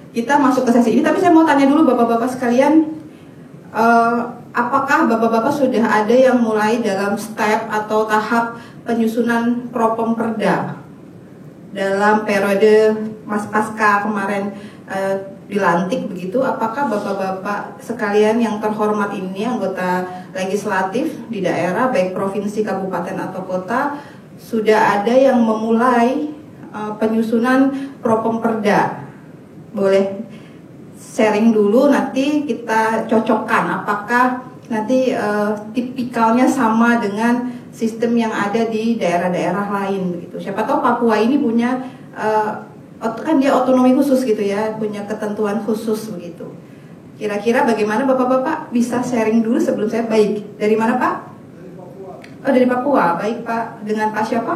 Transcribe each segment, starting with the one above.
kita masuk ke sesi ini. Tapi saya mau tanya dulu Bapak-Bapak sekalian, apakah Bapak-Bapak sudah ada yang mulai dalam step atau tahap penyusunan Propemperda dalam periode Mas Pasca kemarin dilantik begitu? Apakah Bapak-Bapak sekalian yang terhormat ini, anggota legislatif di daerah baik provinsi, kabupaten atau kota, sudah ada yang memulai penyusunan Propemperda? Boleh sharing dulu, nanti kita cocokkan apakah nanti tipikalnya sama dengan sistem yang ada di daerah-daerah lain begitu. Siapa tahu Papua ini punya kan dia otonomi khusus gitu ya, punya ketentuan khusus begitu. Kira-kira bagaimana Bapak-Bapak bisa sharing dulu sebelum saya? Baik, dari mana Pak? Dari Papua. Oh, dari Papua. Baik Pak, dengan Pak siapa?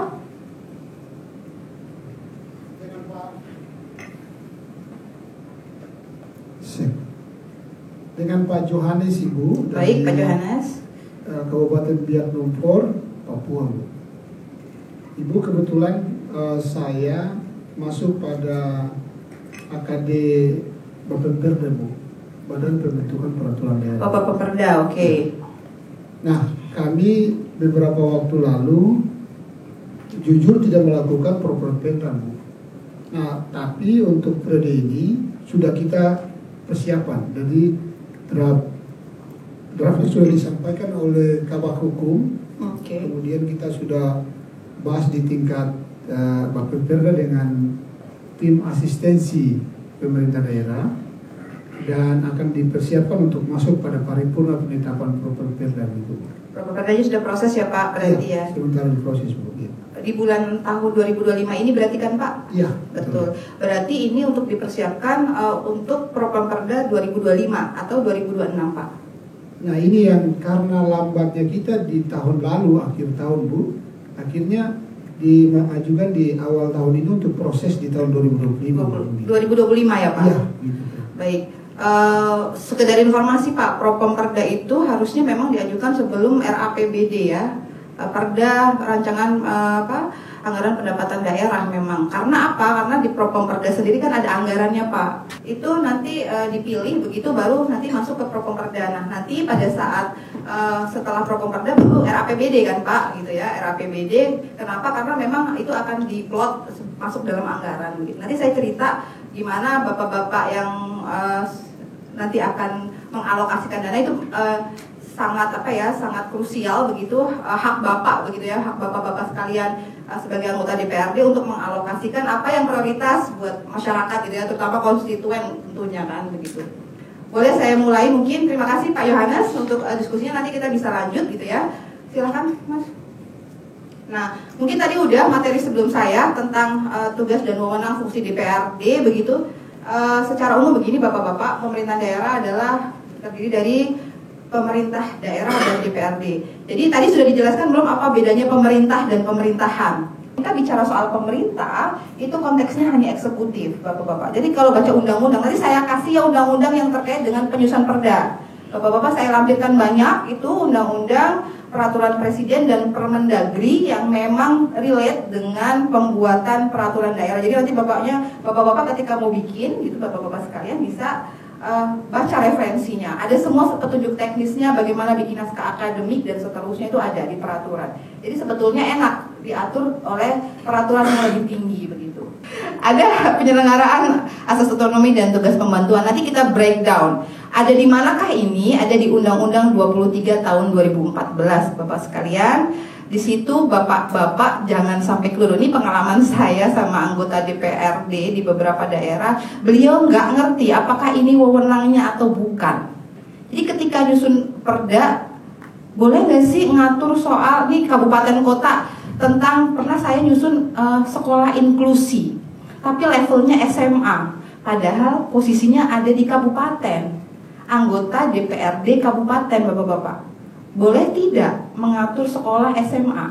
Dengan Pak. Dengan Pak Johannes Ibu. Baik Pak Johannes. Kabupaten Biak Numfor, Papua. Ibu, kebetulan saya masuk pada AKD Bapemperda, Bu, Badan Pembentukan Peraturan Daerah. Bapemperda, oke. Nah, kami beberapa waktu lalu jujur tidak melakukan Propemperda, Bu. Nah, tapi untuk periode ini sudah kita persiapan. Jadi draftnya sudah disampaikan oleh Kabak Hukum. Kemudian kita sudah bahas di tingkat Bapemperda dengan tim asistensi pemerintah daerah dan akan dipersiapkan untuk masuk pada paripurna penetapan Propemperda itu. Propemperdanya sudah proses ya Pak, berarti ya? Sementara di proses, Bu. Ya. Di bulan tahun 2025 ini berarti kan Pak? Iya. Betul. Berarti ini untuk dipersiapkan untuk Propemperda 2025 atau 2026 Pak? Nah, ini yang karena lambatnya kita di tahun lalu, akhir tahun, Bu, akhirnya diajukan di awal tahun ini untuk proses di tahun 2025. 2025 ya Pak? Iya. Gitu. Baik. Sekedar informasi Pak, Propemperda itu harusnya memang diajukan sebelum RAPBD ya, Perda Rancangan Anggaran Pendapatan Daerah memang. Karena apa? Karena di Propemperda sendiri kan ada anggarannya Pak. Itu nanti dipilih begitu baru nanti masuk ke Propemperda. Nah nanti pada saat setelah Propemperda baru RAPBD kan Pak, gitu ya, RAPBD. Kenapa? Karena memang itu akan diplot masuk dalam anggaran. Gitu. Nanti saya cerita gimana bapak-bapak yang nanti akan mengalokasikan dana itu sangat sangat krusial begitu, hak bapak begitu ya, hak bapak-bapak sekalian sebagai anggota DPRD untuk mengalokasikan apa yang prioritas buat masyarakat gitu ya, terutama konstituen tentunya kan begitu. Boleh saya mulai mungkin? Terima kasih Pak Yohanes untuk diskusinya, nanti kita bisa lanjut gitu ya. Silakan Mas. Nah, mungkin tadi udah materi sebelum saya tentang tugas dan wewenang fungsi DPRD begitu. Secara umum begini Bapak-bapak, pemerintahan daerah adalah terdiri dari pemerintah daerah dan DPRD. Jadi tadi sudah dijelaskan belum apa bedanya pemerintah dan pemerintahan. Kita bicara soal pemerintah, itu konteksnya hanya eksekutif, Bapak-bapak. Jadi kalau baca undang-undang, nanti saya kasih ya undang-undang yang terkait dengan penyusunan perda. Bapak-bapak saya lampirkan banyak, itu undang-undang, peraturan presiden dan Permendagri yang memang relate dengan pembuatan peraturan daerah. Jadi nanti bapak-bapak ketika mau bikin, gitu bapak-bapak sekalian bisa baca referensinya. Ada semua petunjuk teknisnya, bagaimana bikin naskah akademik dan seterusnya itu ada di peraturan. Jadi sebetulnya enak diatur oleh peraturan yang lebih tinggi begitu. Ada penyelenggaraan asas otonomi dan tugas pembantuan. Nanti kita breakdown. Ada di manakah ini? Ada di Undang-Undang 23 tahun 2014, Bapak sekalian. Di situ bapak-bapak jangan sampai keliru. Ini pengalaman saya sama anggota DPRD di beberapa daerah. Beliau nggak ngerti apakah ini wewenangnya atau bukan. Jadi ketika nyusun perda, boleh nggak sih ngatur soal nih kabupaten kota tentang, pernah saya nyusun sekolah inklusi, tapi levelnya SMA, padahal posisinya ada di kabupaten. Anggota DPRD kabupaten, bapak-bapak. Boleh tidak mengatur sekolah SMA?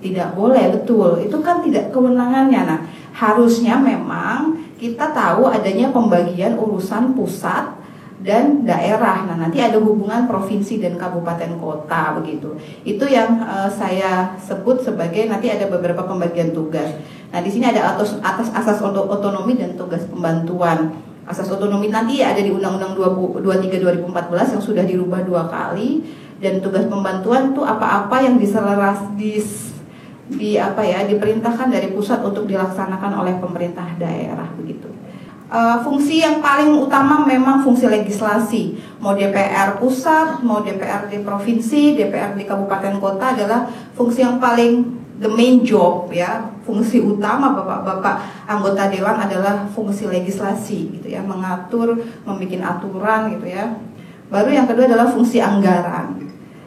Tidak boleh, betul. Itu kan tidak kewenangannya. Nah, harusnya memang kita tahu adanya pembagian urusan pusat dan daerah. Nah, nanti ada hubungan provinsi dan kabupaten kota begitu. Itu yang saya sebut sebagai nanti ada beberapa pembagian tugas. Nah, di sini ada atas asas otonomi dan tugas pembantuan. Asas otonomi nanti ada di Undang-Undang 23 2014 yang sudah dirubah 2 kali, dan tugas pembantuan tuh apa-apa yang diperintahkan dari pusat untuk dilaksanakan oleh pemerintah daerah begitu. Fungsi yang paling utama memang fungsi legislasi. Mau DPR pusat, mau DPRD provinsi, DPRD kabupaten kota adalah fungsi yang paling the main job ya. Fungsi utama bapak-bapak anggota dewan adalah fungsi legislasi gitu ya, mengatur, membuat aturan gitu ya. Baru yang kedua adalah fungsi anggaran.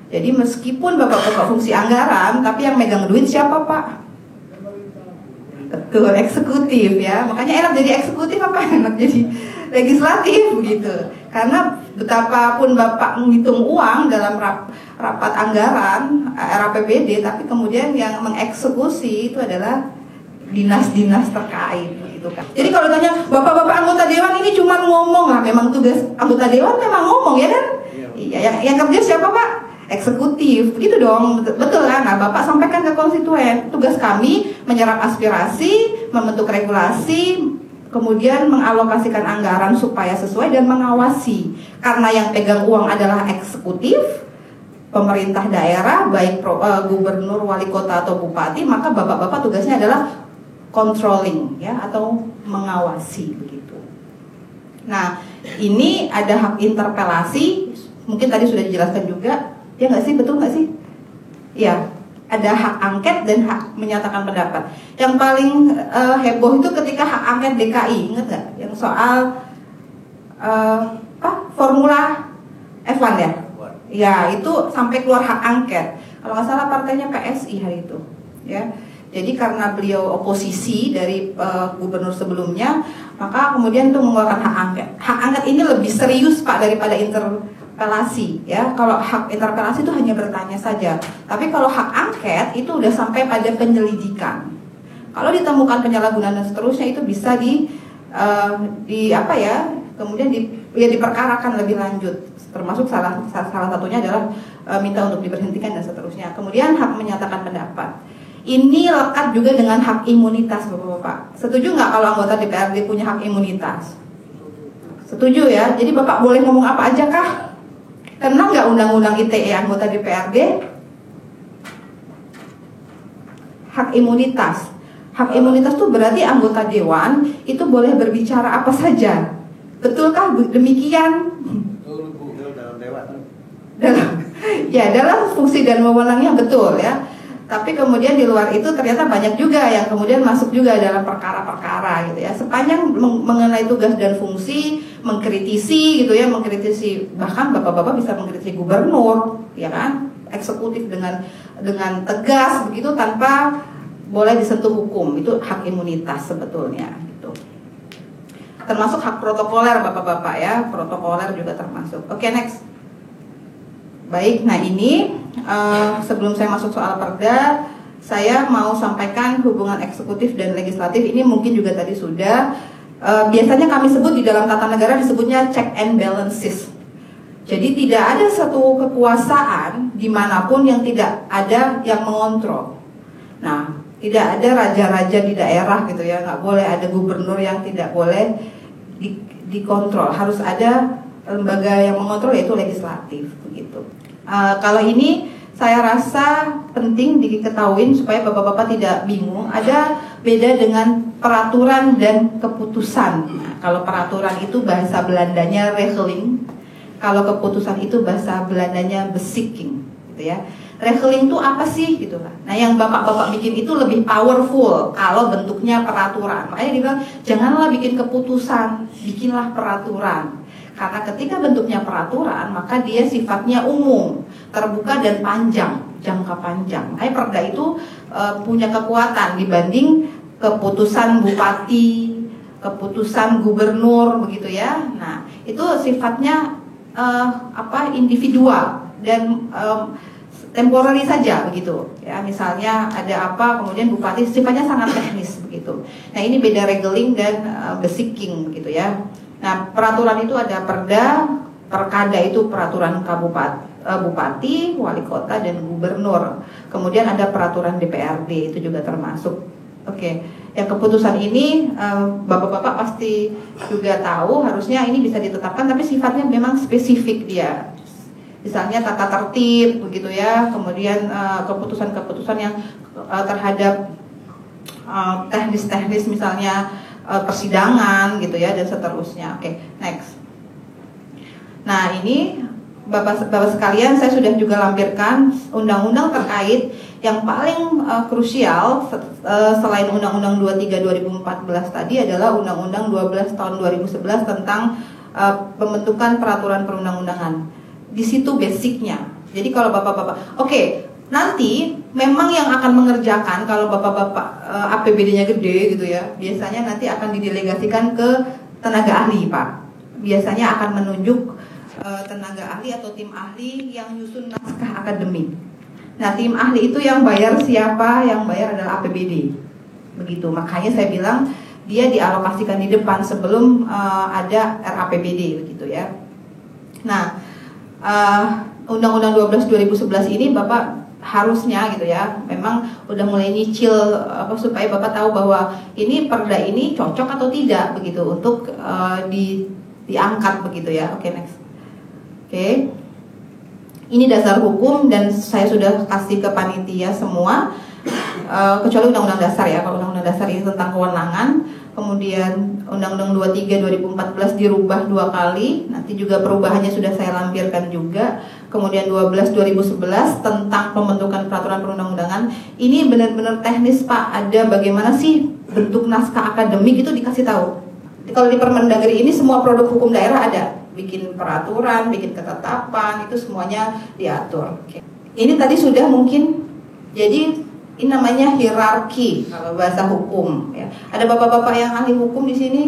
Jadi meskipun bapak-bapak fungsi anggaran, tapi yang megang duit siapa, Pak? Betul, eksekutif ya. Makanya enak jadi eksekutif apa enak jadi legislatif begitu. Karena betapapun Bapak menghitung uang dalam rapat anggaran RAPBD, tapi kemudian yang mengeksekusi itu adalah dinas-dinas terkait begitu kan. Jadi kalau tanya Bapak-bapak anggota dewan ini cuma ngomong lah, memang tugas anggota dewan memang ngomong ya kan? Iya, yang kerja siapa, Pak? Eksekutif, begitu dong, betul kan? Nah, Bapak sampaikan ke konstituen, tugas kami menyerap aspirasi, membentuk regulasi, kemudian mengalokasikan anggaran supaya sesuai dan mengawasi. Karena yang pegang uang adalah eksekutif, pemerintah daerah, baik gubernur, wali kota atau bupati, maka bapak-bapak tugasnya adalah controlling ya, atau mengawasi begitu. Nah, ini ada hak interpelasi, mungkin tadi sudah dijelaskan juga. Ya nggak sih, betul nggak sih? Ya, ada hak angket dan hak menyatakan pendapat. Yang paling heboh itu ketika hak angket DKI, ingat nggak? Yang soal formula F1 ya? Ya, itu sampai keluar hak angket. Kalau nggak salah partainya PSI hari itu, ya. Jadi karena beliau oposisi dari gubernur sebelumnya, maka kemudian itu mengeluarkan hak angket. Hak angket ini lebih serius Pak daripada interpelasi ya. Kalau hak interpelasi itu hanya bertanya saja, tapi kalau hak angket itu udah sampai pada penyelidikan. Kalau ditemukan penyalahgunaan dan seterusnya itu bisa kemudian diperkarakan lebih lanjut. Termasuk salah satunya adalah minta untuk diberhentikan dan seterusnya. Kemudian hak menyatakan pendapat. Ini lekat juga dengan hak imunitas, Bapak-bapak. Setuju nggak kalau anggota DPRD punya hak imunitas? Setuju ya. Jadi Bapak boleh ngomong apa aja kah? Kenal nggak undang-undang ITE anggota DPRD? Hak imunitas. Hak imunitas itu berarti anggota dewan itu boleh berbicara apa saja. Betulkah demikian? Dalam fungsi dan wewenangnya betul ya. Tapi kemudian di luar itu ternyata banyak juga yang kemudian masuk juga dalam perkara-perkara gitu ya. Sepanjang mengenai tugas dan fungsi, mengkritisi gitu ya, mengkritisi, bahkan bapak-bapak bisa mengkritisi gubernur, ya kan, eksekutif dengan tegas begitu tanpa boleh disentuh hukum. Itu hak imunitas sebetulnya gitu. Termasuk hak protokoler bapak-bapak ya, protokoler juga termasuk. Oke, next. Baik, nah ini sebelum saya masuk soal perda, saya mau sampaikan hubungan eksekutif dan legislatif. Ini mungkin juga tadi sudah biasanya kami sebut di dalam tata negara disebutnya check and balances. Jadi tidak ada satu kekuasaan dimanapun yang tidak ada yang mengontrol. Nah, tidak ada raja-raja di daerah gitu ya, nggak boleh ada gubernur yang tidak boleh dikontrol. Harus ada lembaga yang mengontrol, yaitu legislatif begitu. Kalau ini saya rasa penting diketahui supaya bapak-bapak tidak bingung. Ada beda dengan peraturan dan keputusan. Nah, kalau peraturan itu bahasa Belandanya regeling, kalau keputusan itu bahasa Belandanya beschikking, gitu ya. Regeling itu apa sih gitu kan? Nah, yang bapak-bapak bikin itu lebih powerful kalau bentuknya peraturan. Makanya dia bilang janganlah bikin keputusan, bikinlah peraturan. Karena ketika bentuknya peraturan, maka dia sifatnya umum, terbuka dan panjang, jangka panjang. Makanya perda itu punya kekuatan dibanding keputusan bupati, keputusan gubernur begitu ya. Nah, itu sifatnya individual dan temporary saja begitu. Ya, misalnya ada apa, kemudian bupati sifatnya sangat teknis begitu. Nah, ini beda regeling dan beschikking begitu ya. Nah, peraturan itu ada perda, perkada itu peraturan bupati, wali kota, dan gubernur. Kemudian ada peraturan DPRD, itu juga termasuk. Oke, Yang keputusan ini bapak-bapak pasti juga tahu, harusnya ini bisa ditetapkan, tapi sifatnya memang spesifik dia. Misalnya tata tertib begitu ya, kemudian keputusan-keputusan yang terhadap teknis-teknis misalnya persidangan gitu ya, dan seterusnya. Oke, next. Nah ini Bapak sekalian, saya sudah juga lampirkan undang-undang terkait yang paling krusial selain Undang-Undang 23 2014 tadi adalah Undang-Undang 12 tahun 2011 tentang pembentukan peraturan perundang-undangan. Di situ basicnya. Jadi kalau bapak-bapak, oke, nanti memang yang akan mengerjakan kalau bapak-bapak APBD-nya gede gitu ya, biasanya nanti akan didelegasikan ke tenaga ahli, Pak. Biasanya akan menunjuk tenaga ahli atau tim ahli yang nyusun naskah akademik. Nah, tim ahli itu yang bayar siapa? Yang bayar adalah APBD. Begitu. Makanya saya bilang dia dialokasikan di depan sebelum ada RAPBD begitu ya. Nah, Undang-Undang 12 2011 ini Bapak harusnya gitu ya, memang udah mulai nyicil supaya Bapak tahu bahwa ini perda ini cocok atau tidak begitu untuk diangkat begitu ya. Oke, next. Oke, ini dasar hukum dan saya sudah kasih ke panitia semua, kecuali undang-undang dasar ya. Kalau undang-undang dasar ini tentang kewenangan, kemudian undang-undang 23 2014 dirubah 2 kali, nanti juga perubahannya sudah saya lampirkan juga. Kemudian 12 2011 tentang pembentukan peraturan perundang-undangan. Ini benar-benar teknis Pak, ada bagaimana sih bentuk naskah akademik itu dikasih tahu. Kalau di Permendagri ini semua produk hukum daerah ada, bikin peraturan, bikin ketetapan, itu semuanya diatur. Oke. Ini tadi sudah mungkin, jadi ini namanya hierarki kalau bahasa hukum. Ya. Ada bapak-bapak yang ahli hukum di sini,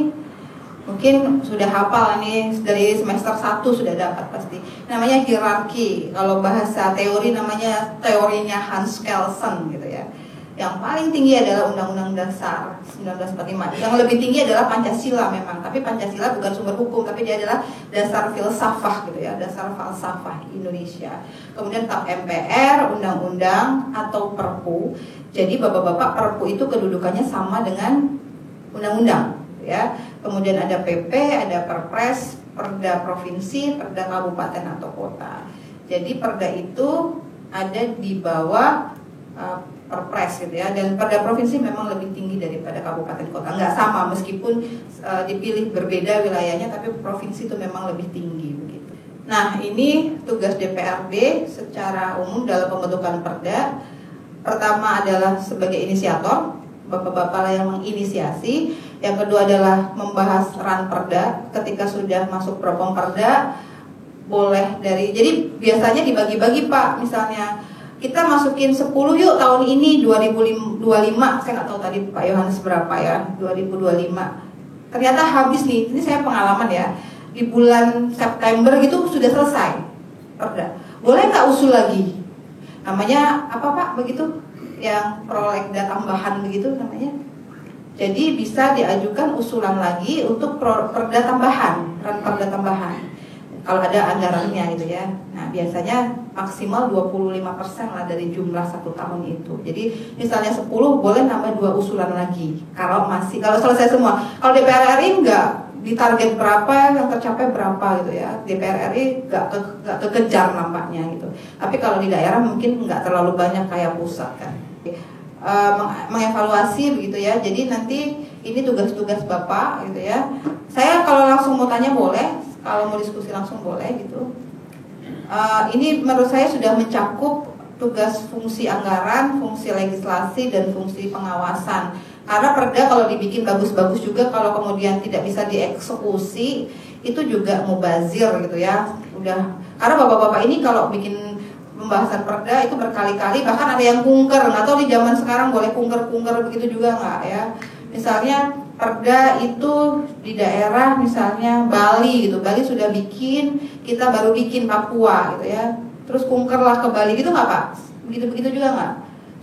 mungkin sudah hafal nih dari semester 1 sudah dapat pasti. Namanya hierarki. Kalau bahasa teori namanya teorinya Hans Kelsen gitu ya. Yang paling tinggi adalah Undang-Undang Dasar 1945. Yang lebih tinggi adalah Pancasila memang, tapi Pancasila bukan sumber hukum, tapi dia adalah dasar filsafah gitu ya, dasar falsafah Indonesia. Kemudian TAP MPR, undang-undang atau Perpu. Jadi bapak-bapak Perpu itu kedudukannya sama dengan undang-undang ya. Kemudian ada PP, ada Perpres, Perda provinsi, Perda kabupaten atau kota. Jadi Perda itu ada di bawah Perpres gitu ya, dan Perda provinsi memang lebih tinggi daripada kabupaten kota. Nggak sama meskipun dipilih berbeda wilayahnya, tapi provinsi itu memang lebih tinggi begitu. Nah, ini tugas DPRD secara umum dalam pembentukan Perda. Pertama adalah sebagai inisiator, bapak-bapak lah yang menginisiasi. Yang kedua adalah membahas ran Perda. Ketika sudah masuk propom Perda, boleh jadi biasanya dibagi-bagi Pak, misalnya kita masukin 10 yuk tahun ini 2025, saya nggak tahu tadi Pak Yohanes berapa ya, 2025. Ternyata habis nih, ini saya pengalaman ya, di bulan September gitu sudah selesai Perda. Boleh nggak usul lagi? Namanya apa Pak begitu? Yang prolegda tambahan begitu namanya. Jadi bisa diajukan usulan lagi untuk Perda tambahan, Perda tambahan. Kalau ada anggarannya gitu ya. Nah biasanya maksimal 25% lah dari jumlah 1 tahun itu. Jadi misalnya 10 boleh nambah 2 usulan lagi. Kalau selesai semua. Kalau DPR RI enggak ditarget berapa, yang tercapai berapa gitu ya. DPR RI enggak kekejar nampaknya gitu. Tapi kalau di daerah mungkin enggak terlalu banyak kayak pusat kan. Mengevaluasi begitu ya. Jadi nanti ini tugas-tugas Bapak gitu ya. Saya kalau langsung mau tanya boleh, kalau mau diskusi langsung boleh gitu. Ini menurut saya sudah mencakup tugas fungsi anggaran, fungsi legislasi, dan fungsi pengawasan. Karena Perda kalau dibikin bagus-bagus juga, kalau kemudian tidak bisa dieksekusi, itu juga mubazir gitu ya. Karena bapak-bapak ini kalau bikin pembahasan Perda itu berkali-kali, bahkan ada yang kunker, nggak tahu di zaman sekarang boleh kunker-kunker begitu juga nggak ya. Misalnya Perda itu di daerah misalnya Bali gitu, Bali sudah bikin, kita baru bikin Papua gitu ya, terus kunkerlah ke Bali gitu nggak Pak? Begitu juga nggak?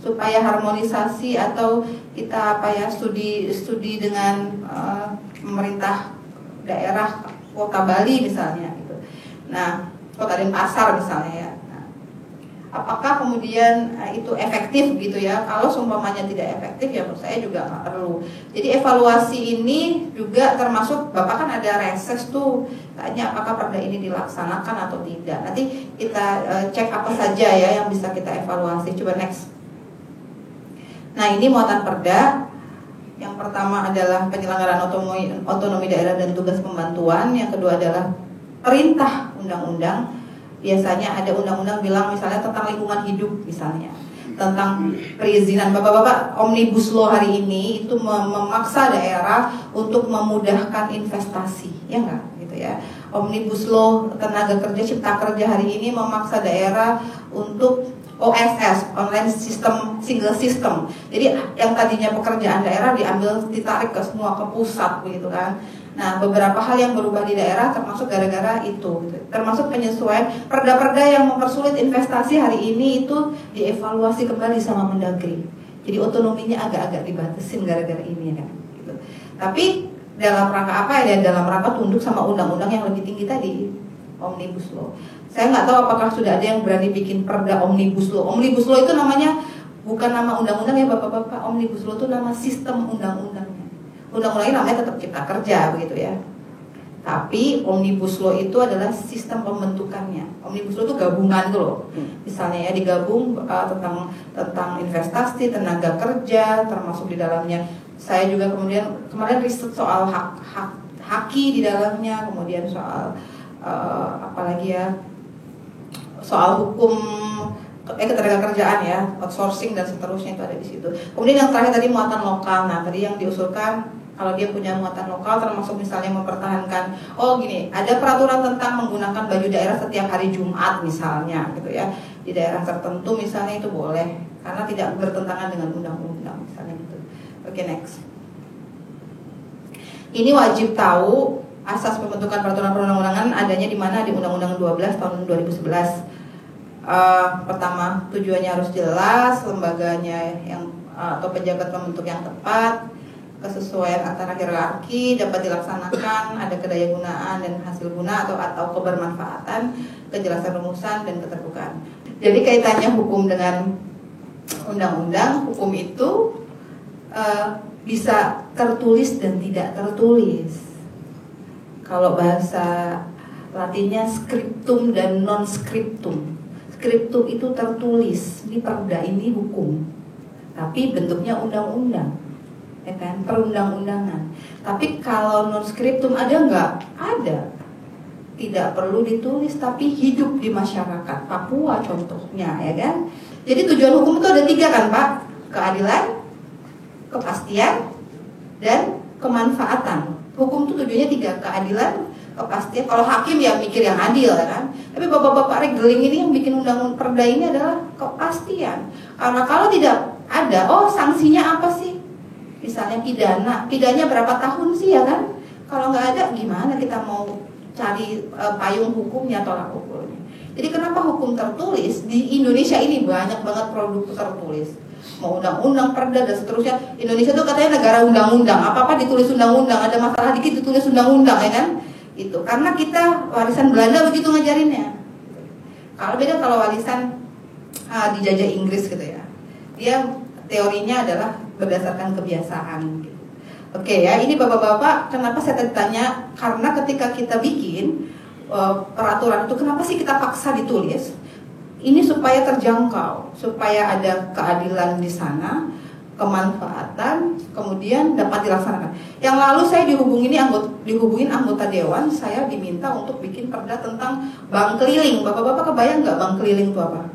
Supaya harmonisasi atau kita studi dengan pemerintah daerah kota Bali misalnya gitu. Nah, kota Denpasar misalnya ya. Apakah kemudian itu efektif gitu ya? Kalau seumpamanya tidak efektif ya menurut saya juga nggak perlu. Jadi evaluasi ini juga termasuk Bapak kan ada reses tuh, tanya apakah perda ini dilaksanakan atau tidak. Nanti kita cek apa saja ya yang bisa kita evaluasi. Coba next. Nah ini muatan perda. Yang pertama adalah penyelenggaraan otonomi daerah dan tugas pembantuan. Yang kedua adalah perintah undang-undang. Biasanya ada undang-undang bilang misalnya tentang lingkungan hidup misalnya, tentang perizinan. Bapak-bapak, Omnibus Law hari ini itu memaksa daerah untuk memudahkan investasi, ya enggak gitu ya. Omnibus Law tenaga kerja cipta kerja hari ini memaksa daerah untuk OSS, online system, single system. Jadi yang tadinya pekerjaan daerah diambil, ditarik ke semua ke pusat begitu kan. Nah, beberapa hal yang berubah di daerah termasuk gara-gara itu, gitu. Termasuk penyesuaian perda-perda yang mempersulit investasi hari ini itu dievaluasi kembali sama Mendagri. Jadi otonominya agak-agak dibatasin gara-gara ini kan. Gitu. Tapi dalam rangka apa ya? Dalam rangka tunduk sama undang-undang yang lebih tinggi tadi, Omnibus Law. Saya nggak tahu apakah sudah ada yang berani bikin perda Omnibus Law. Omnibus Law itu namanya bukan nama undang-undang ya Bapak-bapak. Omnibus Law itu nama sistem undang-undangnya. Undang-undangnya namanya tetap cipta kerja begitu ya. Tapi Omnibus Law itu adalah sistem pembentukannya. Omnibus Law itu gabungan tuh loh. Misalnya ya digabung tentang investasi, tenaga kerja, termasuk di dalamnya. Saya juga kemarin riset soal haki di dalamnya, kemudian soal apalagi ya, soal hukum ketenagakerjaan ya, outsourcing dan seterusnya itu ada di situ. Kemudian yang terakhir tadi muatan lokal. Nah, tadi yang diusulkan kalau dia punya muatan lokal termasuk misalnya mempertahankan ada peraturan tentang menggunakan baju daerah setiap hari Jumat misalnya gitu ya. Di daerah tertentu misalnya itu boleh karena tidak bertentangan dengan undang-undang misalnya gitu. Oke, next. Ini wajib tahu asas pembentukan peraturan perundang-undangan adanya di mana, di Undang-Undang 12 tahun 2011. Pertama, tujuannya harus jelas, lembaganya atau pejabat pembentuk yang tepat, kesesuaian antara hierarki dapat dilaksanakan, ada kedayagunaan dan hasil guna atau kebermanfaatan, kejelasan rumusan dan keterbukaan. Jadi kaitannya hukum dengan undang-undang, hukum itu bisa tertulis dan tidak tertulis. Kalau bahasa Latinnya scriptum dan non scriptum. Scriptum itu tertulis, ini perda, ini hukum, tapi bentuknya undang-undang, ya kan, perundang-undangan. Tapi kalau non scriptum ada nggak? Ada. Tidak perlu ditulis, tapi hidup di masyarakat. Papua contohnya, ya kan. Jadi tujuan hukum itu ada 3 kan Pak? Keadilan, kepastian, dan kemanfaatan. Hukum itu tujuannya 3, keadilan, kepastian. Kalau hakim ya mikir yang adil kan. Tapi bapak-bapak regeling ini yang bikin undang-undang perda ini adalah kepastian. Karena kalau tidak ada, sanksinya apa sih? Misalnya pidananya berapa tahun sih ya kan? Kalau nggak ada gimana kita mau cari payung hukumnya, tolak ukurnya. Jadi kenapa hukum tertulis di Indonesia ini banyak banget produk tertulis. Mau undang-undang, perda dan seterusnya. Indonesia tuh katanya negara undang-undang. Apa-apa ditulis undang-undang, ada masalah dikit ditulis undang-undang ya kan? Itu karena kita warisan Belanda begitu ngajarinnya. Kalau warisan dijajah Inggris gitu ya, dia teorinya adalah berdasarkan kebiasaan gitu. Oke ya, ini bapak-bapak kenapa saya tadi tanya, karena ketika kita bikin peraturan itu kenapa sih kita paksa ditulis? Ini supaya terjangkau, supaya ada keadilan di sana, kemanfaatan, kemudian dapat dilaksanakan. Yang lalu saya dihubungin anggota dewan, saya diminta untuk bikin perda tentang bank keliling. Bapak-bapak kebayang nggak bank keliling itu apa?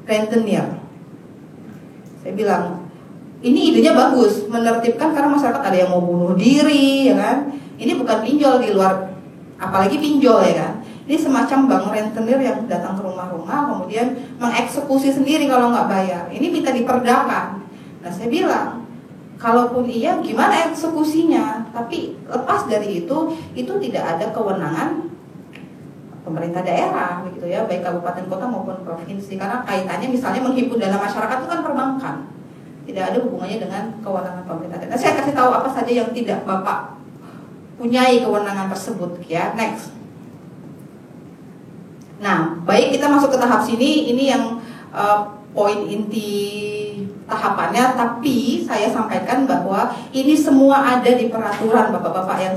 Rentenir. Saya bilang, ini idenya bagus, menertibkan karena masyarakat ada yang mau bunuh diri, ya kan? Ini bukan pinjol di luar, apalagi pinjol ya kan? Ini semacam bank rentenir yang datang ke rumah-rumah, kemudian mengeksekusi sendiri kalau nggak bayar. Ini minta diperdakan. Nah saya bilang, kalaupun iya gimana eksekusinya? Tapi lepas dari itu tidak ada kewenangan pemerintah daerah begitu ya, baik kabupaten kota maupun provinsi, karena kaitannya misalnya menghimpun dana masyarakat itu kan perbankan, tidak ada hubungannya dengan kewenangan pemerintah daerah. Nah, saya kasih tahu apa saja yang tidak Bapak punyai kewenangan tersebut ya. Next. Nah, baik kita masuk ke tahap sini, ini yang poin inti tahapannya, tapi saya sampaikan bahwa ini semua ada di peraturan Bapak-Bapak yang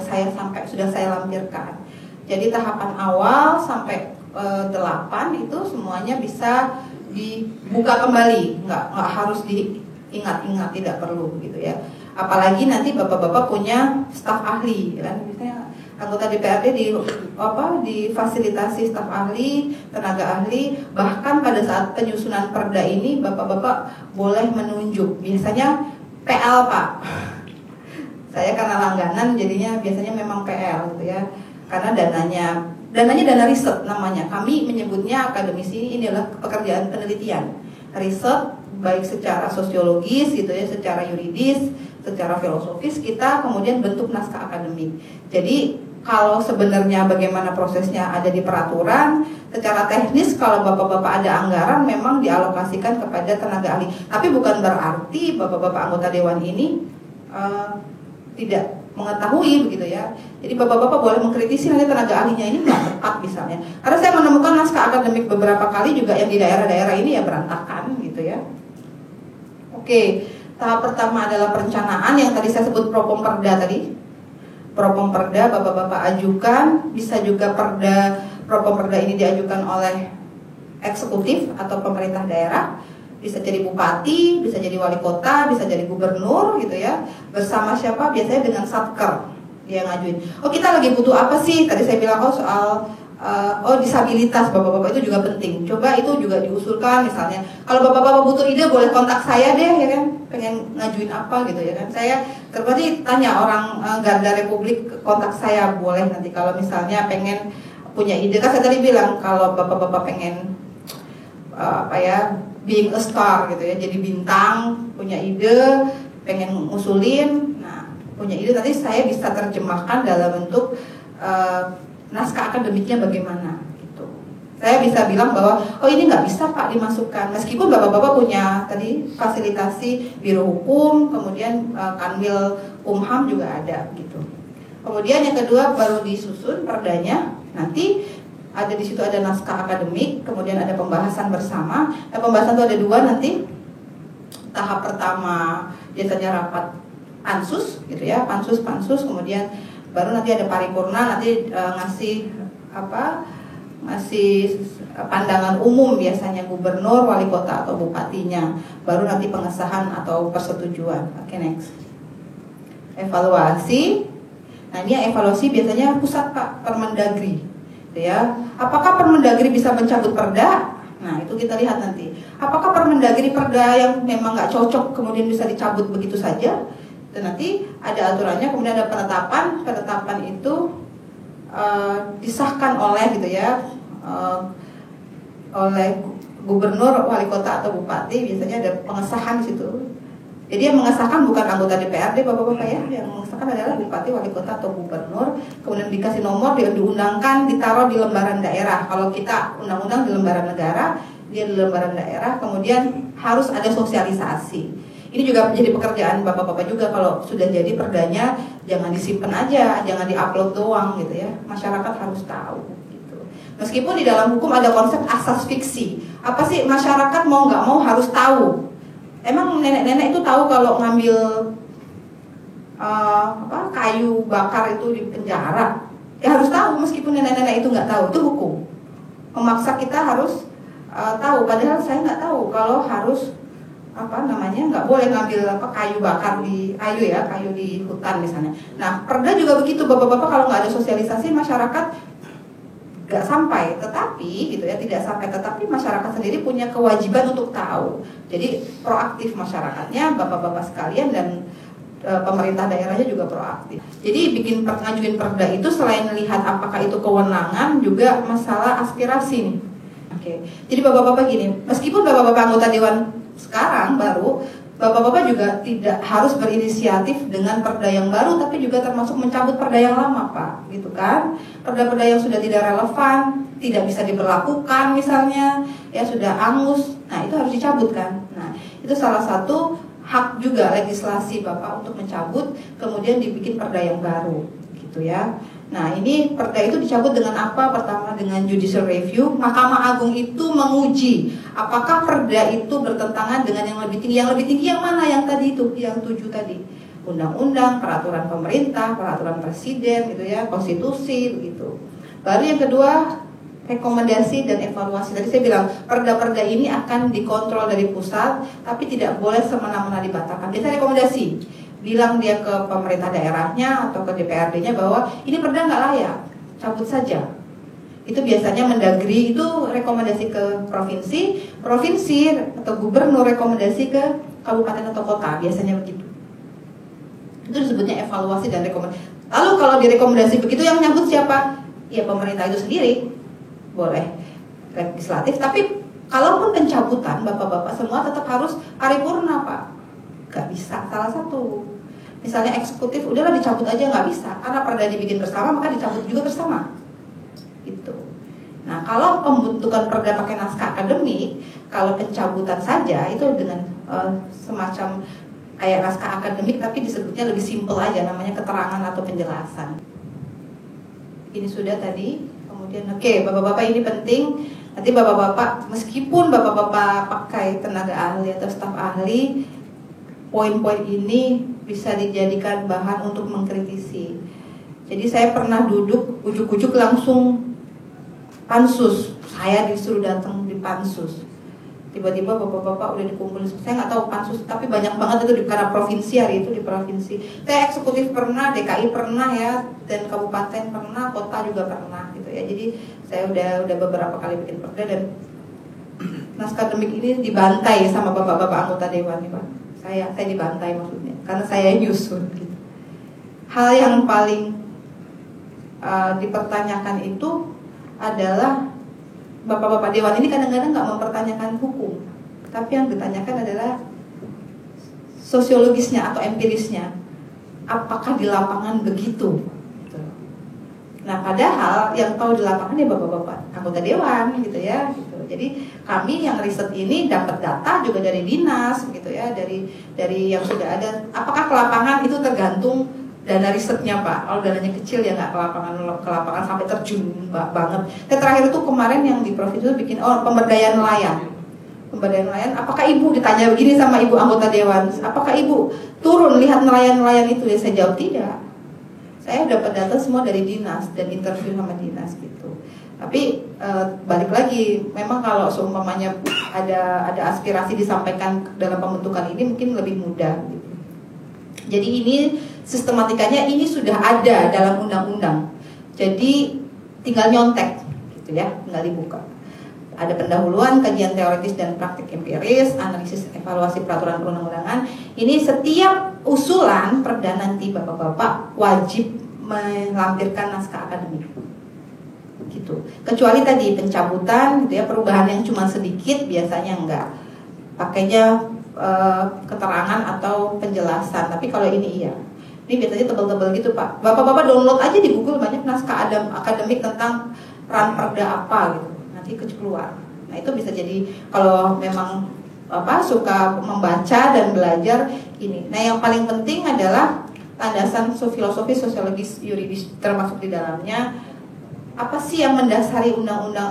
sudah saya lampirkan. Jadi tahapan awal sampai 8 itu semuanya bisa dibuka kembali, nggak harus diingat-ingat, tidak perlu gitu ya. Apalagi nanti Bapak-Bapak punya staf ahli, kan? Misalnya anggota DPRD difasilitasi staf ahli, tenaga ahli, bahkan pada saat penyusunan perda ini Bapak-Bapak boleh menunjuk, biasanya PL Pak. Saya karena langganan jadinya biasanya memang PL gitu ya, karena dananya dana riset namanya. Kami menyebutnya akademisi ini adalah pekerjaan penelitian, riset baik secara sosiologis gitu ya, secara yuridis, secara filosofis, kita kemudian bentuk naskah akademik. Jadi kalau sebenarnya bagaimana prosesnya ada di peraturan, secara teknis kalau Bapak-Bapak ada anggaran memang dialokasikan kepada tenaga ahli. Tapi bukan berarti Bapak-Bapak anggota dewan ini tidak mengetahui begitu ya. Jadi Bapak-Bapak boleh mengkritisi nanti tenaga ahlinya ini nggak tepat misalnya. Karena saya menemukan naskah akademik beberapa kali juga yang di daerah-daerah ini ya berantakan gitu ya. Oke, tahap pertama adalah perencanaan yang tadi saya sebut propom perda tadi. Propom perda Bapak-Bapak ajukan, bisa juga propom perda ini diajukan oleh eksekutif atau pemerintah daerah, bisa jadi bupati, bisa jadi wali kota, bisa jadi gubernur gitu ya. Bersama siapa? Biasanya dengan satker dia ngajuin. Oh kita lagi butuh apa sih? Tadi saya bilang soal disabilitas Bapak-Bapak itu juga penting. Coba itu juga diusulkan misalnya. Kalau Bapak-Bapak butuh ide boleh kontak saya deh ya kan. Pengen ngajuin apa gitu ya kan. Saya berarti tanya orang Garda Republik, kontak saya boleh nanti kalau misalnya pengen punya ide. Kan saya tadi bilang kalau Bapak-Bapak pengen being a star gitu ya, jadi bintang, punya ide, pengen ngusulin, nah punya ide nanti saya bisa terjemahkan dalam bentuk naskah akademiknya bagaimana gitu. Saya bisa bilang bahwa ini nggak bisa Pak dimasukkan, meskipun Bapak-Bapak punya tadi fasilitasi biro hukum, kemudian kanwil kumham juga ada gitu. Kemudian yang kedua baru disusun perdanya, nanti ada di situ ada naskah akademik, kemudian ada pembahasan bersama. Pembahasan itu ada 2 nanti. Tahap pertama biasanya rapat pansus gitu ya, pansus, kemudian baru nanti ada paripurna, nanti ngasih pandangan umum biasanya gubernur, wali kota atau bupatinya, baru nanti pengesahan atau persetujuan. Oke, next. Evaluasi. Nah ini yang evaluasi biasanya pusat Pak, Permendagri ya. Apakah Permendagri bisa mencabut perda? Nah itu kita lihat nanti. Apakah Permendagri perda yang memang nggak cocok kemudian bisa dicabut begitu saja? Dan nanti ada aturannya, kemudian ada penetapan itu disahkan oleh gitu ya, oleh gubernur, wali kota atau bupati, biasanya ada pengesahan di situ. Jadi yang mengesahkan bukan anggota DPRD Bapak-Bapak ya, yang mengesahkan adalah bupati, wali kota atau gubernur, kemudian dikasih nomor, diundangkan, ditaruh di lembaran daerah. Kalau kita undang-undang di lembaran negara, dia di lembaran daerah, kemudian harus ada sosialisasi. Ini juga menjadi pekerjaan Bapak-Bapak juga, kalau sudah jadi perdanya jangan disimpan aja, jangan diupload doang gitu ya. Masyarakat harus tahu gitu. Meskipun di dalam hukum ada konsep asas fiksi. Apa sih masyarakat mau nggak mau harus tahu. Emang nenek-nenek itu tahu kalau ngambil kayu bakar itu di penjara? Ya harus tahu, meskipun nenek-nenek itu nggak tahu, itu hukum. Memaksa kita harus tahu, padahal saya nggak tahu kalau harus nggak boleh ngambil kayu bakar di kayu di hutan misalnya. Nah perda juga begitu Bapak-Bapak, kalau nggak ada sosialisasi masyarakat nggak sampai, tetapi gitu ya, tidak sampai, tetapi masyarakat sendiri punya kewajiban untuk tahu. Jadi proaktif masyarakatnya, Bapak-Bapak sekalian, dan pemerintah daerahnya juga proaktif. Jadi ngajuin perda itu selain melihat apakah itu kewenangan, juga masalah aspirasi nih. Oke. Jadi Bapak-Bapak gini, meskipun Bapak-Bapak anggota dewan sekarang baru, Bapak-Bapak juga tidak harus berinisiatif dengan perda yang baru, tapi juga termasuk mencabut perda yang lama Pak, gitu kan? Perda-perda yang sudah tidak relevan, tidak bisa diberlakukan misalnya, ya sudah angus, nah itu harus dicabut kan? Nah itu salah satu hak juga legislasi Bapak untuk mencabut, kemudian dibikin perda yang baru, gitu ya. Nah, ini perda itu dicabut dengan apa? Pertama dengan judicial review. Mahkamah Agung itu menguji apakah perda itu bertentangan dengan yang lebih tinggi. Yang lebih tinggi yang mana? Yang tadi itu, yang 7 tadi. Undang-undang, peraturan pemerintah, peraturan presiden gitu ya, konstitusi begitu. Baru yang kedua, rekomendasi dan evaluasi. Tadi saya bilang perda-perda ini akan dikontrol dari pusat, tapi tidak boleh semena-mena dibatalkan. Biasanya rekomendasi, bilang dia ke pemerintah daerahnya atau ke DPRD-nya bahwa ini perda nggak layak, cabut saja. Itu biasanya Mendagri itu rekomendasi ke provinsi, provinsi atau gubernur rekomendasi ke kabupaten atau kota, biasanya begitu. Itu disebutnya evaluasi dan rekomendasi. Lalu kalau direkomendasi begitu yang nyambut siapa? Ya pemerintah itu sendiri, boleh legislatif. Tapi kalaupun pencabutan, bapak-bapak semua tetap harus paripurna, Pak. Gak bisa salah satu. Misalnya eksekutif, udahlah dicabut aja, nggak bisa. Karena perda dibikin bersama, maka dicabut juga bersama. Gitu. Nah, kalau pembentukan perda pakai naskah akademik, kalau pencabutan saja itu dengan semacam kayak naskah akademik, tapi disebutnya lebih simpel aja, namanya keterangan atau penjelasan. Ini sudah tadi. Kemudian oke, bapak-bapak ini penting. Nanti bapak-bapak, meskipun bapak-bapak pakai tenaga ahli atau staf ahli, poin-poin ini bisa dijadikan bahan untuk mengkritisi. Jadi saya pernah duduk ujuk-ujuk langsung pansus. Saya disuruh datang di pansus. Tiba-tiba bapak-bapak udah dikumpulin. Saya nggak tahu pansus, tapi banyak banget itu di karena provinsi, hari itu di provinsi. Saya eksekutif pernah, DKI pernah ya, dan kabupaten pernah, kota juga pernah gitu ya. Jadi saya udah beberapa kali bikin perda dan naskah akademik ini dibantai sama bapak-bapak anggota dewan nih, Pak. Saya dibantai maksudnya, karena saya nyusun gitu. Hal yang paling dipertanyakan itu adalah bapak-bapak dewan ini kadang-kadang nggak mempertanyakan hukum, tapi yang ditanyakan adalah sosiologisnya atau empirisnya. Apakah di lapangan begitu? Nah, padahal yang tahu di lapangan ya bapak-bapak anggota dewan gitu ya. Gitu. Jadi kami yang riset ini dapat data juga dari dinas gitu ya, dari yang sudah ada. Apakah ke lapangan itu tergantung dana risetnya, Pak. Kalau dananya kecil ya nggak ke lapangan sampai terjun banget. Dan terakhir itu kemarin yang di provinsi itu bikin pemberdayaan nelayan. Pemberdayaan nelayan, apakah ibu ditanya begini sama ibu anggota dewan, apakah ibu turun lihat nelayan-nelayan itu? Ya saya jawab tidak. Saya dapat data semua dari dinas dan interview sama dinas gitu. Tapi balik lagi, memang kalau seumpamanya ada aspirasi disampaikan dalam pembentukan ini mungkin lebih mudah gitu. Jadi ini sistematikanya ini sudah ada dalam undang-undang. Jadi tinggal nyontek gitu ya, tinggal dibuka. Ada pendahuluan, kajian teoritis dan praktik empiris, analisis evaluasi peraturan perundang-undangan. Ini setiap usulan perda nanti bapak-bapak wajib melampirkan naskah akademik. Gitu. Kecuali tadi pencabutan gitu ya, perubahan yang cuma sedikit biasanya enggak. Pakainya keterangan atau penjelasan. Tapi kalau ini iya. Ini biasanya tebal-tebal gitu, Pak. Bapak-bapak download aja di Google banyak naskah akademik tentang ran perda apa gitu. Nanti keluar. Nah, itu bisa jadi kalau memang suka membaca dan belajar ini. Nah, yang paling penting adalah landasan filosofis, sosiologis, yuridis termasuk di dalamnya. Apa sih yang mendasari undang-undang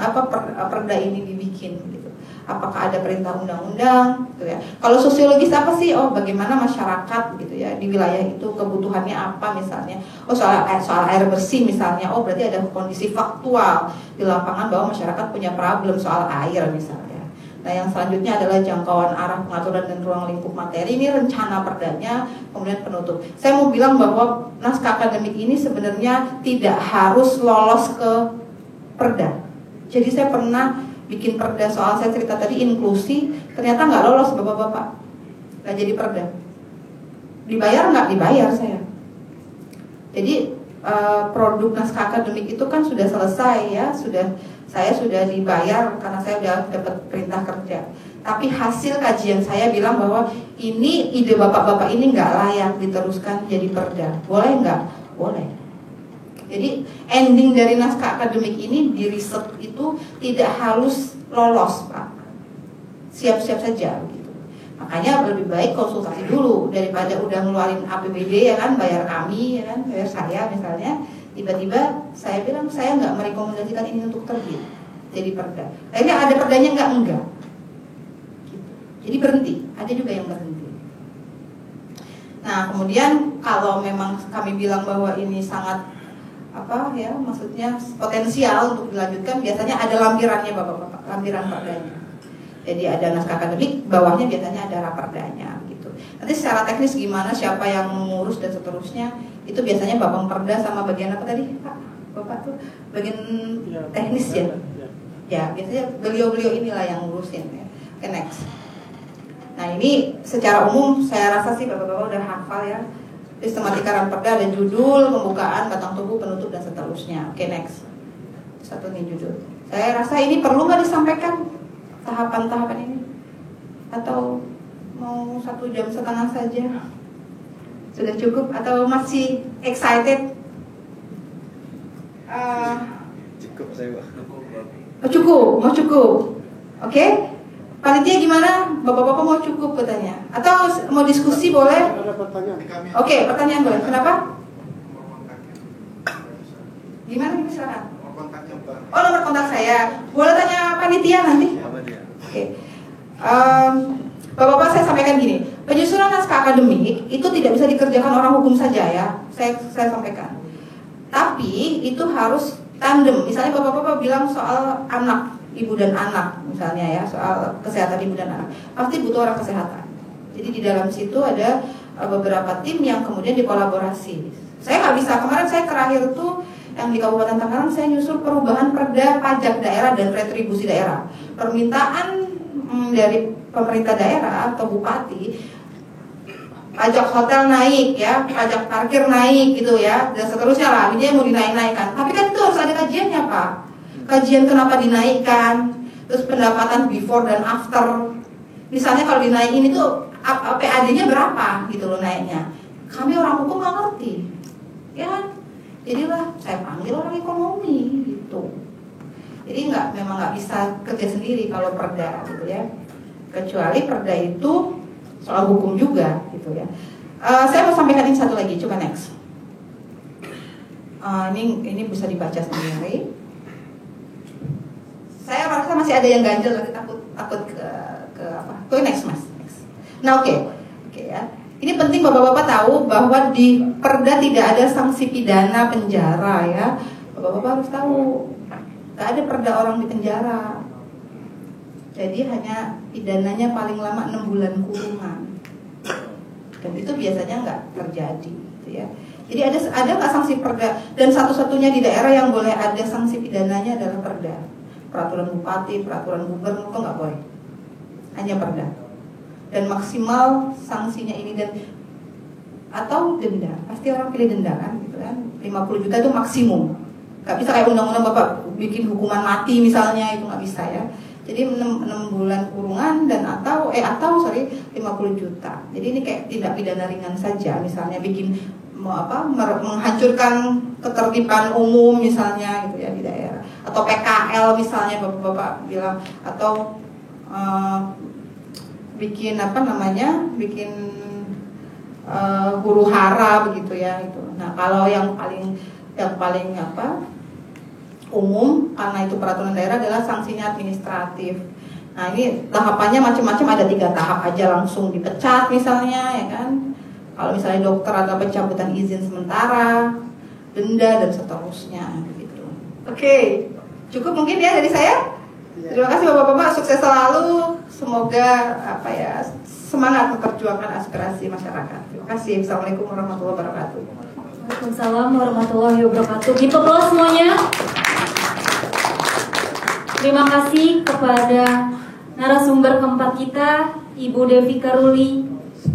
perda ini dibikin gitu. Apakah ada perintah undang-undang gitu ya. Kalau sosiologis apa sih? Oh, bagaimana masyarakat gitu ya di wilayah itu kebutuhannya apa misalnya. Oh, soal air bersih misalnya. Oh, berarti ada kondisi faktual di lapangan bahwa masyarakat punya problem soal air misalnya. Nah, yang selanjutnya adalah jangkauan arah pengaturan dan ruang lingkup materi. Ini rencana perdanya, kemudian penutup. Saya mau bilang bahwa naskah akademik ini sebenarnya tidak harus lolos ke perda. Jadi saya pernah bikin perda soal, saya cerita tadi inklusi, ternyata nggak lolos bapak-bapak, nggak jadi perda. Dibayar nggak? Dibayar saya. Jadi produk naskah akademik itu kan sudah selesai ya, saya sudah dibayar karena saya sudah dapat perintah kerja. Tapi hasil kajian saya bilang bahwa ini ide bapak-bapak ini nggak layak diteruskan jadi perda. Boleh nggak? Boleh. Jadi ending dari naskah akademik ini di riset itu tidak harus lolos, Pak. Siap-siap saja gitu. Makanya lebih baik konsultasi dulu daripada udah ngeluarin APBD ya kan, bayar kami ya kan, bayar saya misalnya. Tiba-tiba saya bilang saya nggak merekomendasikan ini untuk terbit jadi perda. Akhirnya ada perdanya enggak. Gitu. Jadi berhenti. Ada juga yang berhenti. Nah kemudian kalau memang kami bilang bahwa ini sangat maksudnya potensial untuk dilanjutkan, biasanya ada lampirannya bapak-bapak, lampiran perdanya. Jadi ada naskah akademik, bawahnya biasanya ada raperdanya gitu. Nanti secara teknis gimana, siapa yang mengurus dan seterusnya, itu biasanya bapak perda sama bagian apa tadi Pak? Bapak tuh bagian teknis ya? Ya biasanya beliau-beliau inilah yang ngurusin ya. Oke, next. Nah ini secara umum saya rasa sih bapak-bapak udah hafal ya. Sistematika rapperda ada judul, pembukaan, batang tubuh, penutup dan seterusnya. Oke, next. Satu nih judul. Saya rasa ini perlu nggak disampaikan tahapan-tahapan ini? Atau mau 1,5 jam saja? Sudah cukup atau masih excited? Cukup saya Pak. Mau cukup. Oke? Panitia gimana? Bapak-bapak mau cukup katanya? Atau mau diskusi boleh? Ada pertanyaan. Oke, pertanyaan boleh. Kenapa? Gimana ini silakan? Oh, nomor kontak saya. Boleh tanya panitia nanti? Oke. Bapak-bapak saya sampaikan gini. Penyusunan naskah akademik itu tidak bisa dikerjakan orang hukum saja ya. Saya sampaikan. Tapi itu harus tandem. Misalnya bapak-bapak bilang soal anak, ibu dan anak misalnya ya, soal kesehatan ibu dan anak, pasti butuh orang kesehatan. Jadi di dalam situ ada beberapa tim yang kemudian dikolaborasi. Saya nggak bisa, kemarin saya terakhir tuh yang di Kabupaten Tangerang saya nyusul perubahan perda pajak daerah dan retribusi daerah. Permintaan dari pemerintah daerah atau bupati, pajak hotel naik ya, pajak parkir naik gitu ya, dan seterusnya lah, ini mau dinaik-naikkan. Tapi kan itu harus ada kajiannya Pak. Kajian kenapa dinaikkan, terus pendapatan before dan after. Misalnya kalau dinaikin itu PAD-nya berapa gitu loh naiknya. Kami orang hukum nggak ngerti, ya kan? Jadilah saya panggil orang ekonomi gitu. Jadi memang nggak bisa kerja sendiri kalau perda gitu ya. Kecuali perda itu soal hukum juga gitu ya. Saya mau sampaikan ini satu lagi, coba next. Ini bisa dibaca sendiri. Saya rasa masih ada yang ganjel lagi, takut ke apa? Next mas. Next. Nah oke ya. Ini penting bapak-bapak tahu bahwa di perda tidak ada sanksi pidana penjara ya. Bapak-bapak harus tahu, nggak ada perda orang di penjara. Jadi hanya pidananya paling lama 6 bulan kurungan. Dan itu biasanya nggak terjadi, gitu ya. Jadi ada nggak sanksi perda? Dan satu-satunya di daerah yang boleh ada sanksi pidananya adalah perda. Peraturan bupati, peraturan gubernur itu nggak boleh, hanya perda. Dan maksimal sanksinya ini atau denda, pasti orang pilih denda kan, gitu kan. 50 juta itu maksimum. Nggak bisa kayak undang-undang bapak bikin hukuman mati misalnya, itu nggak bisa ya. Jadi 6 bulan kurungan dan atau 50 juta. Jadi ini kayak tindak pidana ringan saja, misalnya bikin menghancurkan ketertiban umum misalnya gitu ya di daerah, atau PKL misalnya bapak-bapak bilang, atau bikin bikin huru hara begitu ya itu. Nah kalau yang paling umum karena itu peraturan daerah adalah sanksinya administratif. Nah ini tahapannya macam-macam, ada 3 tahap aja, langsung dipecat misalnya ya kan. Kalau misalnya dokter ada pencabutan izin sementara, denda dan seterusnya gitu. Oke, cukup mungkin ya dari saya. Terima kasih bapak-bapak, sukses selalu. Semoga semangat memperjuangkan aspirasi masyarakat. Terima kasih. Assalamualaikum warahmatullahi wabarakatuh. Waalaikumsalam warahmatullahi wabarakatuh. Kita applause semuanya. Terima kasih kepada narasumber keempat kita, Ibu Devi Karuli,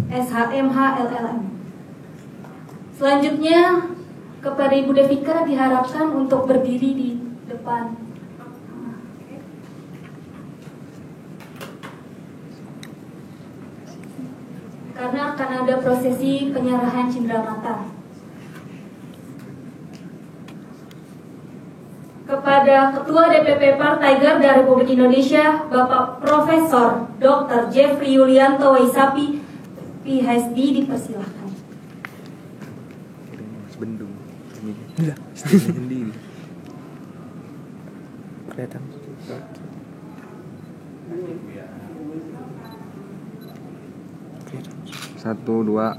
SHMH LLM. Selanjutnya kepada Ibu Devika diharapkan untuk berdiri di depan. Karena akan ada prosesi penyerahan cenderamata. Kepada Ketua DPP Partai Garda Republik Indonesia, Bapak Profesor Dr. Jeffrey Yulianto Waisapi, PhD, dipersilahkan. Bendung. Sendiri. Kelihatan. Satu, dua.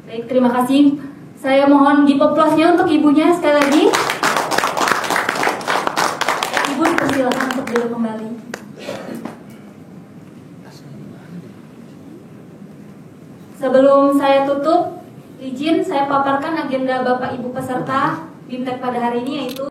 Baik, terima kasih. Saya mohon dipoplosnya untuk ibunya sekali lagi. Ibu dipersilakan untuk duduk kembali. Sebelum saya tutup, izin saya paparkan agenda Bapak Ibu peserta BIMTEK pada hari ini, yaitu